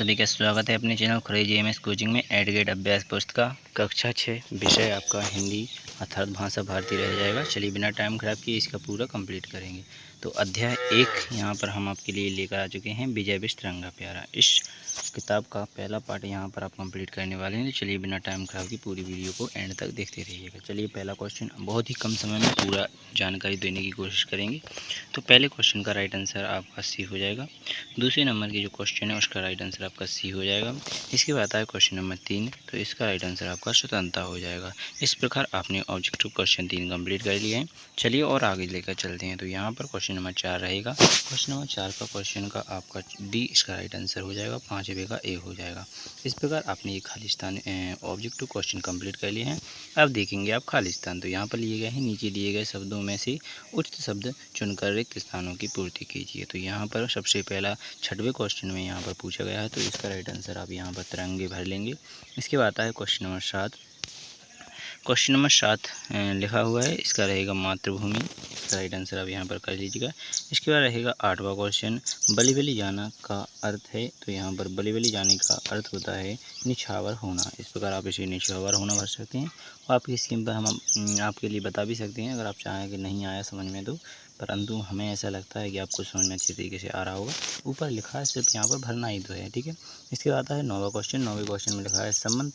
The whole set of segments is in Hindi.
सभी का स्वागत है अपने चैनल खुराई जीएमएस कोचिंग में। एडगेट अभ्यास पुस्तक कक्षा 6 विषय आपका हिंदी अर्थात भाषा भारती रह जाएगा। चलिए बिना टाइम खराब किए इसका पूरा कंप्लीट करेंगे। तो अध्याय 1 यहाँ पर हम आपके लिए लेकर आ चुके हैं, विजय विश्व तिरंगा प्यारा। इस किताब का पहला पार्ट यहाँ पर आप कंप्लीट करने वाले हैं। तो चलिए बिना टाइम खराब की पूरी वीडियो को एंड तक देखते रहिएगा। चलिए पहला क्वेश्चन बहुत ही कम समय में पूरा जानकारी देने की कोशिश करेंगे। तो पहले क्वेश्चन का राइट आंसर आपका सी हो जाएगा। दूसरे नंबर की जो क्वेश्चन है उसका राइट आंसर आपका सी हो जाएगा। इसके बाद आता है क्वेश्चन नंबर 3, तो इसका राइट आंसर आपका स्वतंत्रता हो जाएगा। इस प्रकार आपने ऑब्जेक्टिव क्वेश्चन 3 कंप्लीट कर लिए हैं। चलिए और आगे लेकर चलते हैं। तो यहाँ पर क्वेश्चन नंबर 4 रहेगा। क्वेश्चन नंबर 4 का क्वेश्चन का आपका डी इसका राइट आंसर हो जाएगा, 5 का ए हो जाएगा। इस प्रकार आपने ये खालिस्तान ऑब्जेक्टिव क्वेश्चन कंप्लीट कर लिए हैं। अब देखेंगे आप खालिस्तान। तो यहाँ पर लिए गए हैं, नीचे दिए गए शब्दों में से उचित शब्द चुनकर रिक्त स्थानों की पूर्ति कीजिए। तो यहाँ पर सबसे पहला 6वें क्वेश्चन में यहाँ पर पूछा गया है, तो इसका राइट आंसर आप यहाँ पर तिरंगे भर लेंगे। इसके बाद आता है क्वेश्चन नंबर 7। क्वेश्चन नंबर 7 लिखा हुआ है, इसका रहेगा मातृभूमि। इसका राइट आंसर आप यहाँ पर कर लीजिएगा। इसके बाद रहेगा 8वां क्वेश्चन, बलि बलि जाना का अर्थ है। तो यहाँ पर बलि बलि जाने का अर्थ होता है निछावर होना। इस प्रकार आप इसे निछावर होना भर सकते हैं। और आपकी स्क्रीन पर हम आपके लिए बता भी सकते हैं, अगर आप चाहें कि नहीं आया समझ में तो, परंतु हमें ऐसा लगता है कि आपको समझ में अच्छी तरीके से आ रहा होगा। ऊपर लिखा है, सिर्फ यहाँ पर भरना ही तो है, ठीक है। इसके बाद आता है 9वां क्वेश्चन। 9वें क्वेश्चन में लिखा है, संबंध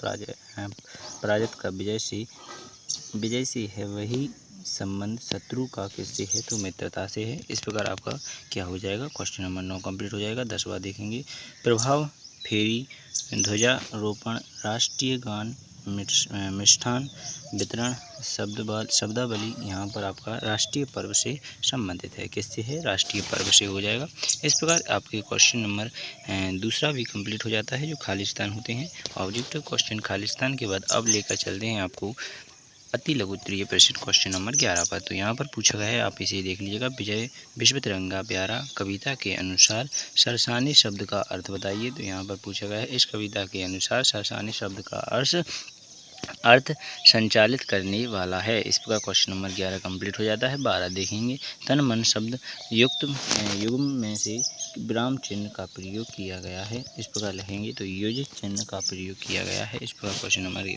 पराजित का विजय से है, वही संबंध शत्रु का किससे है, तो मित्रता से है। इस प्रकार आपका क्या हो जाएगा, क्वेश्चन नंबर 9 कंप्लीट हो जाएगा। 10वां देखेंगे, प्रभाव फेरी, ध्वजारोपण, राष्ट्रीय गान, मिष्ठान वितरण, शब्दावली यहाँ पर आपका राष्ट्रीय पर्व से संबंधित है। किससे है, राष्ट्रीय पर्व से हो जाएगा। इस प्रकार आपके क्वेश्चन नंबर दूसरा भी कंप्लीट हो जाता है, जो खालिस्तान होते हैं। ऑब्जेक्टिव क्वेश्चन खालिस्तान के बाद अब लेकर चलते हैं आपको अति लघु उत्तरीय प्रश्न क्वेश्चन नंबर 11 पर। तो यहाँ पर पूछा गया है, आप इसे देख लीजिएगा। विजय विश्व तिरंगा प्यारा कविता के अनुसार सरसानी शब्द का अर्थ बताइए। तो यहाँ पर पूछा गया है, इस कविता के अनुसार सरसानी शब्द का अर्थ संचालित करने वाला है। इस प्रकार क्वेश्चन नंबर 11 कंप्लीट हो जाता है। 12 देखेंगे, तन मन शब्द युग्म में से विराम चिन्ह का प्रयोग किया गया है। इस प्रकार लिखेंगे, तो योजित चिन्ह का प्रयोग किया गया है। इस प्रकार क्वेश्चन नंबर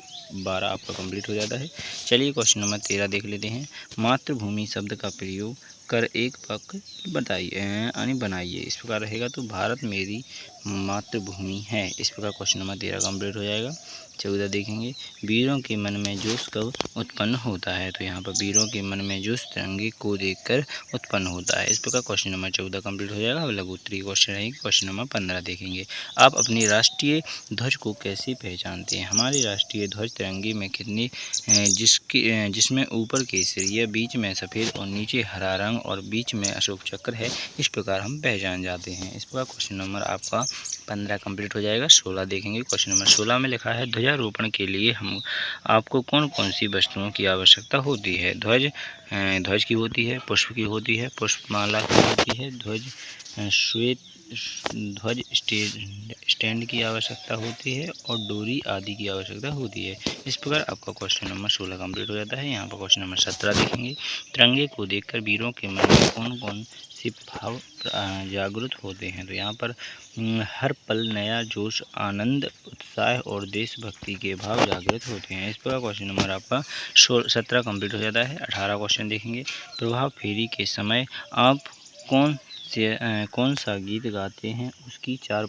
12 आपका कंप्लीट हो जाता है। चलिए क्वेश्चन नंबर 13 देख लेते हैं। मातृभूमि शब्द का प्रयोग कर एक वाक्य बनाइए। इस प्रकार रहेगा, तो भारत मेरी मातृभूमि है। इस प्रकार क्वेश्चन नंबर 13 कंप्लीट हो जाएगा। 14 देखेंगे, वीरों के मन में जोश कब उत्पन्न होता है। तो यहाँ पर वीरों के मन में जोश तिरंगे को देखकर उत्पन्न होता है। इस प्रकार क्वेश्चन नंबर 14 कंप्लीट हो जाएगा। अब लघु उत्तरीय क्वेश्चन रहेगी। क्वेश्चन नंबर 15 देखेंगे, आप अपनी राष्ट्रीय ध्वज को कैसे पहचानते हैं। हमारी राष्ट्रीय ध्वज तिरंगे में कितनी जिसमें ऊपर केसरिया, बीच में सफ़ेद और नीचे हरा रंग और बीच में अशोक चक्र है। इस प्रकार हम पहचान जाते हैं। इस प्रकार क्वेश्चन नंबर आपका 15 कंप्लीट हो जाएगा। 16 देखेंगे। क्वेश्चन नंबर 16 में लिखा है, ध्वजारोपण के लिए आपको कौन कौन सी वस्तुओं की आवश्यकता होती है। ध्वज की होती है, पुष्प की होती है, पुष्पमाला की होती है, ध्वज स्टैंड की आवश्यकता होती है और डोरी आदि की आवश्यकता होती है। इस प्रकार आपका क्वेश्चन नंबर 16 कंप्लीट हो जाता है। यहाँ पर क्वेश्चन नंबर 17 देखेंगे, तिरंगे को देखकर वीरों के मन में कौन कौन से भाव जागृत होते हैं। तो यहाँ पर हर पल नया जोश, आनंद, उत्साह और देशभक्ति के भाव जागृत होते हैं। इस प्रकार क्वेश्चन नंबर आपका 17 कंप्लीट हो जाता है। 18 क्वेश्चन देखेंगे, प्रभाव फेरी के समय आप कौन सा गीत गाते हैं, उसकी 4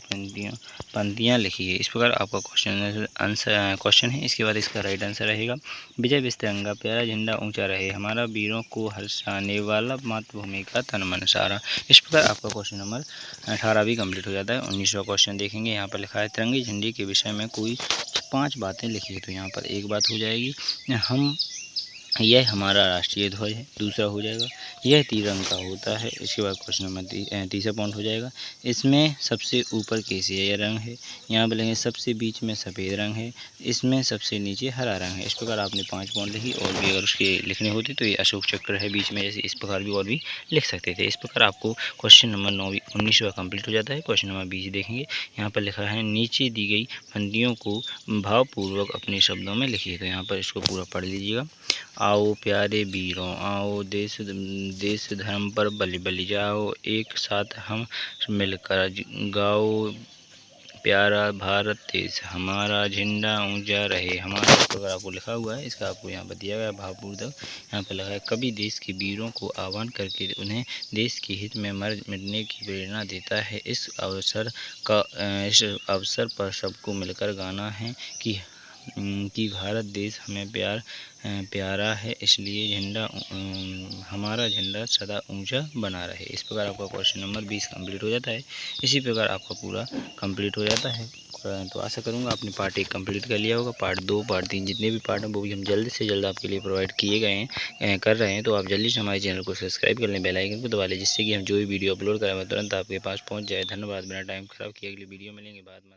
पंक्तियाँ लिखिए। इस प्रकार आपका क्वेश्चन है। इसके बाद इसका राइट आंसर रहेगा, विजय विश्व तिरंगा प्यारा झंडा ऊंचा रहे, हमारा वीरों को हर्षाने वाला मातृभूमि का तन मन सारा। इस प्रकार आपका क्वेश्चन नंबर 18 भी कंप्लीट हो जाता है। 19वां क्वेश्चन देखेंगे। यहाँ पर लिखा है, तिरंगे झंडे के विषय में कोई 5 बातें लिखिए। तो यहाँ पर एक बात हो जाएगी, यह हमारा राष्ट्रीय ध्वज है। दूसरा हो जाएगा, यह तिरंगा का होता है। इसके बाद क्वेश्चन नंबर तीसरा पॉइंट हो जाएगा, इसमें सबसे ऊपर केसरिया रंग है। यहाँ पर लेंगे, सबसे बीच में सफ़ेद रंग है, इसमें सबसे नीचे हरा रंग है। इस प्रकार आपने 5 पॉइंट लिखी। और भी अगर उसके लिखने होते तो ये अशोक चक्र है बीच में, जैसे इस प्रकार भी और भी लिख सकते थे। इस प्रकार आपको क्वेश्चन नंबर 19वां कंप्लीट हो जाता है। क्वेश्चन नंबर 20 देखेंगे। यहाँ पर लिखा है, नीचे दी गई पंक्तियों को भावपूर्वक अपने शब्दों में लिखिए। तो यहाँ पर इसको पूरा पढ़ लीजिएगा। आओ प्यारे वीरों, आओ देश धर्म पर बलि बलि जाओ, एक साथ हम मिलकर गाओ प्यारा भारत देश, हमारा झंडा ऊंचा रहे हमारा। इस प्रकार आपको लिखा हुआ है, इसका आपको यहाँ पर दिया गया भावपूर्वक यहाँ पर लगा है। कवि देश के वीरों को आह्वान करके उन्हें देश के हित में मर मिटने की प्रेरणा देता है। इस अवसर पर सबको मिलकर गाना है कि भारत देश हमें प्यारा है, इसलिए हमारा झंडा सदा ऊंचा बना रहे। इस प्रकार आपका क्वेश्चन नंबर 20 कंप्लीट हो जाता है। इसी प्रकार आपका पूरा कंप्लीट हो जाता है। तो आशा करूँगा आपने पार्ट 1 कंप्लीट कर लिया होगा। पार्ट 2 पार्ट 3 जितने भी पार्ट हैं वो भी हम जल्द से जल्द आपके लिए प्रोवाइड किए गए हैं कर रहे हैं। तो आप जल्दी से हमारे चैनल को सब्सक्राइब कर लें, बेल आइकन को दबा लें, जिससे कि हम जो भी वीडियो अपलोड करें वो तुरंत आपके पास पहुँच जाए। धन्यवाद। बिना टाइम खराब किए अगली वीडियो मिलेंगे। बाद में